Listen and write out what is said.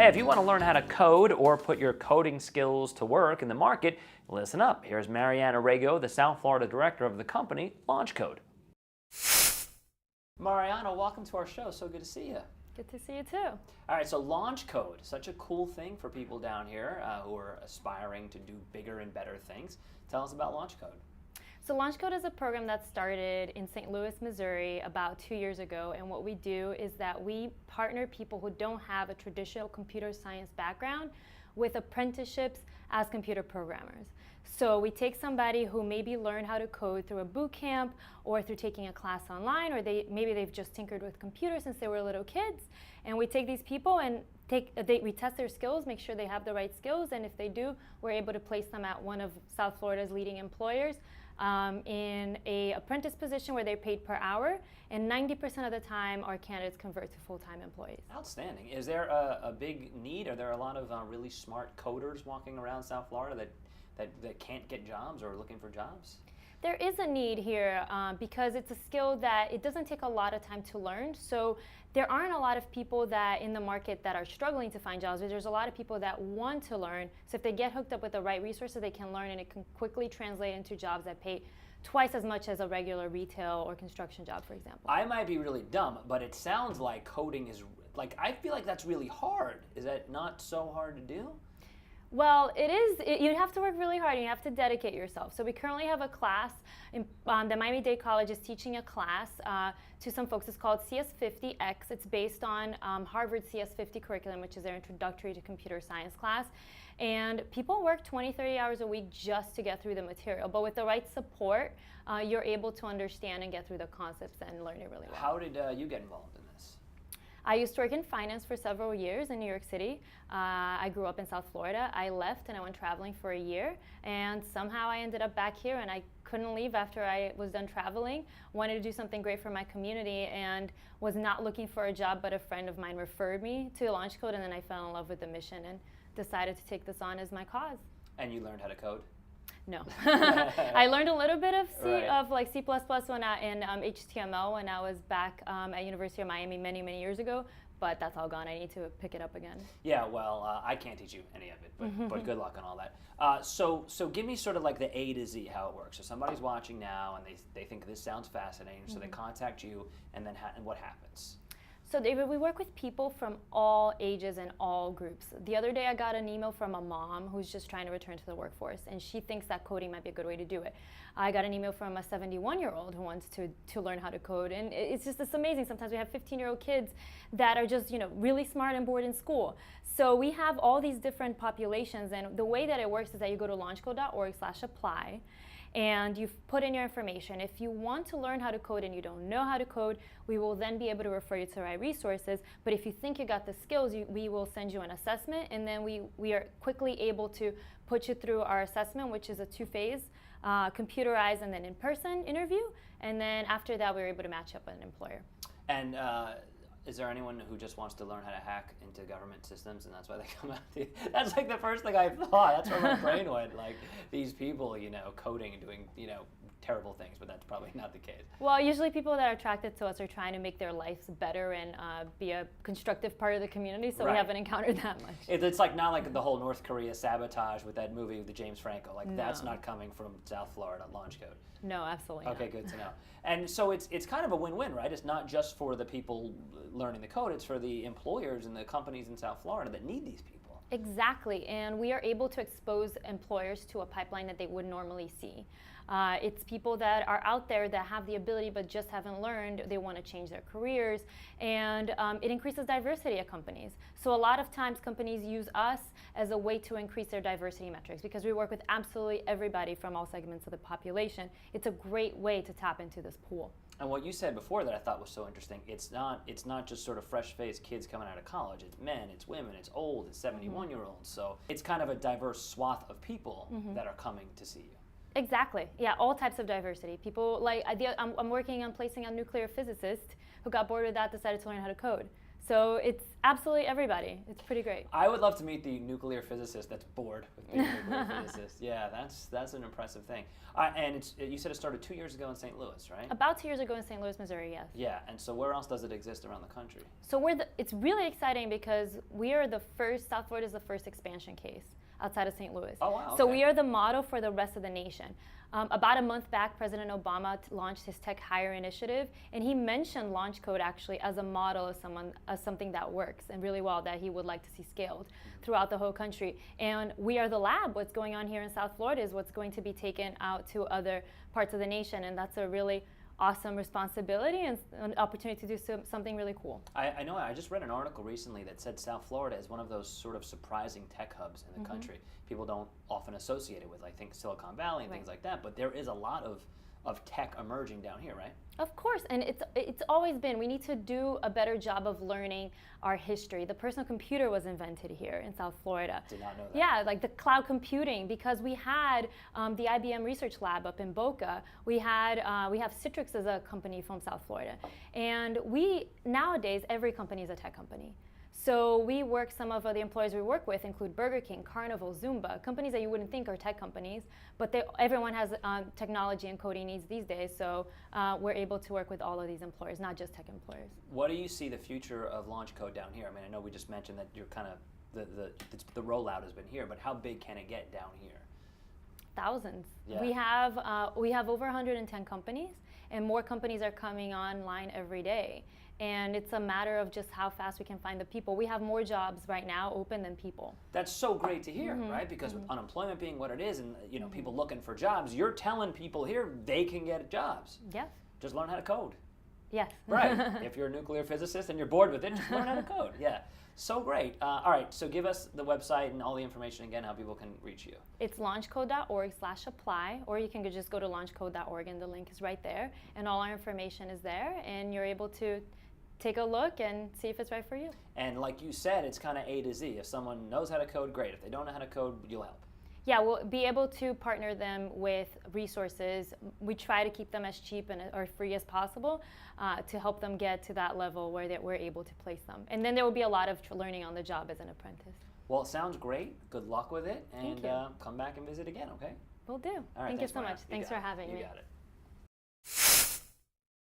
Hey, if you want to learn how to code or put your coding skills to work in the market, listen up. Here's Mariana Rego, the South Florida director of the company, LaunchCode. Mariana, welcome to our show. So good to see you. Good to see you too. All right, so LaunchCode, such a cool thing for people down here who are aspiring to do bigger and better things. Tell us about LaunchCode. So LaunchCode is a program that started in St. Louis, Missouri about 2 years ago, and what we do is that we partner people who don't have a traditional computer science background with apprenticeships as computer programmers. So we take somebody who maybe learned how to code through a boot camp or through taking a class online, or maybe they've just tinkered with computers since they were little kids, and we take these people and we test their skills, make sure they have the right skills, and if they do, we're able to place them at one of South Florida's leading employers in a apprentice position where they're paid per hour, and 90% of the time our candidates convert to full-time employees. Outstanding. Is there a big need? Are there a lot of really smart coders walking around South Florida that can't get jobs or are looking for jobs? There is a need here because it's a skill that it doesn't take a lot of time to learn. So there aren't a lot of people that in the market that are struggling to find jobs, but there's a lot of people that want to learn. So if they get hooked up with the right resources, they can learn, and it can quickly translate into jobs that pay twice as much as a regular retail or construction job, for example. I might be really dumb, but it sounds like coding is, I feel like that's really hard. Is that not so hard to do? Well, it is. You have to work really hard and you have to dedicate yourself. So we currently have a class, the Miami-Dade College is teaching a class to some folks. It's called CS50X. It's based on Harvard CS50 curriculum, which is their introductory to computer science class. And people work 20, 30 hours a week just to get through the material. But with the right support, you're able to understand and get through the concepts and learn it really well. How did you get involved in this? I used to work in finance for several years in New York City. I grew up in South Florida. I left and I went traveling for a year, and somehow I ended up back here, and I couldn't leave after I was done traveling. Wanted to do something great for my community and was not looking for a job, but a friend of mine referred me to LaunchCode, and then I fell in love with the mission and decided to take this on as my cause. And you learned how to code? No. I learned a little bit of C, right. of like C++ when in HTML when I was back at University of Miami many years ago, but that's all gone. I need to pick it up again. Yeah, well, I can't teach you any of it, but good luck on all that. So give me sort of like the A to Z how it works. So somebody's watching now and they think this sounds fascinating, so they contact you, and then and what happens? So David, we work with people from all ages and all groups. The other day I got an email from a mom who's just trying to return to the workforce, and she thinks that coding might be a good way to do it. I got an email from a 71-year-old who wants to learn how to code, and it's amazing. Sometimes we have 15-year-old kids that are just really smart and bored in school. So we have all these different populations, and the way that it works is that you go to launchcode.org/apply. And you put in your information. If you want to learn how to code and you don't know how to code, we will then be able to refer you to the right resources. But if you think you got the skills, we will send you an assessment, and then we are quickly able to put you through our assessment, which is a 2-phase, computerized and then in-person interview. And then after that, we're able to match up with an employer. And is there anyone who just wants to learn how to hack into government systems, and that's why they come out to you? That's like the first thing I thought. That's where my brain went. Like these people, coding and doing, terrible things, but that's probably not the case. Well, usually people that are attracted to us are trying to make their lives better and be a constructive part of the community, so Right. we haven't encountered that much. It's like not like the whole North Korea sabotage with that movie with the James Franco. Like No. That's not coming from South Florida LaunchCode. No, absolutely Okay, not. good to know. And so it's kind of a win-win, right? It's not just for the people learning the code, it's for the employers and the companies in South Florida that need these people. Exactly, and we are able to expose employers to a pipeline that they would normally see. It's people that are out there that have the ability but just haven't learned. They want to change their careers, and it increases diversity at companies. So a lot of times companies use us as a way to increase their diversity metrics because we work with absolutely everybody from all segments of the population. It's a great way to tap into this pool. And what you said before that I thought was so interesting, it's not just sort of fresh-faced kids coming out of college. It's men, it's women, it's old, it's 71-year-olds. So it's kind of a diverse swath of people that are coming to see you. Exactly. Yeah, all types of diversity. People like I'm working on placing a nuclear physicist who got bored with that, decided to learn how to code. So it's absolutely everybody. It's pretty great. I would love to meet the nuclear physicist that's bored with being a nuclear physicist. Yeah, that's an impressive thing. And you said it started 2 years ago in St. Louis, right? About 2 years ago in St. Louis, Missouri, yes. Yeah, and so where else does it exist around the country? So it's really exciting because we are the first, South Florida is the first expansion case outside of St. Louis. Oh, wow. Okay. So we are the model for the rest of the nation. About a month back, President Obama launched his Tech Hire initiative, and he mentioned LaunchCode actually as a model of something that works and really well, that he would like to see scaled throughout the whole country. And we are the lab. What's going on here in South Florida is what's going to be taken out to other parts of the nation, and that's a really awesome responsibility and an opportunity to do something really cool. I know. I just read an article recently that said South Florida is one of those sort of surprising tech hubs in the country. People don't often associate it with, I think, Silicon Valley and things like that, but there is a lot of tech emerging down here, right? Of course, and it's always been. We need to do a better job of learning our history. The personal computer was invented here in South Florida. Did not know that. Yeah, like the cloud computing, because we had the IBM Research Lab up in Boca. We have Citrix as a company from South Florida, and nowadays every company is a tech company. So some of the employers we work with include Burger King, Carnival, Zumba, companies that you wouldn't think are tech companies, but everyone has technology and coding needs these days, so we're able to work with all of these employers, not just tech employers. What do you see the future of LaunchCode down here? I mean, I know we just mentioned that you're kind of, the rollout has been here, but how big can it get down here? Thousands. Yeah. We have over 110 companies, and more companies are coming online every day. And it's a matter of just how fast we can find the people. We have more jobs right now open than people. That's so great to hear, right? Because with unemployment being what it is, and people looking for jobs, you're telling people here they can get jobs. Yes. Just learn how to code. Yes. Right. If you're a nuclear physicist and you're bored with it, just learn how to code. Yeah. So great. All right. So give us the website and all the information again, how people can reach you. It's launchcode.org/apply, or you can just go to launchcode.org and the link is right there, and all our information is there, and you're able to take a look and see if it's right for you. And like you said, it's kind of A to Z. If someone knows how to code, great. If they don't know how to code, you'll help. Yeah, we'll be able to partner them with resources. We try to keep them as cheap or free as possible to help them get to that level where we're able to place them. And then there will be a lot of learning on the job as an apprentice. Well, it sounds great. Good luck with it. And Thank you. Come back and visit again, okay? Will do. All right, Thank you thanks, so Mariana. much. Thanks for having me. You got it.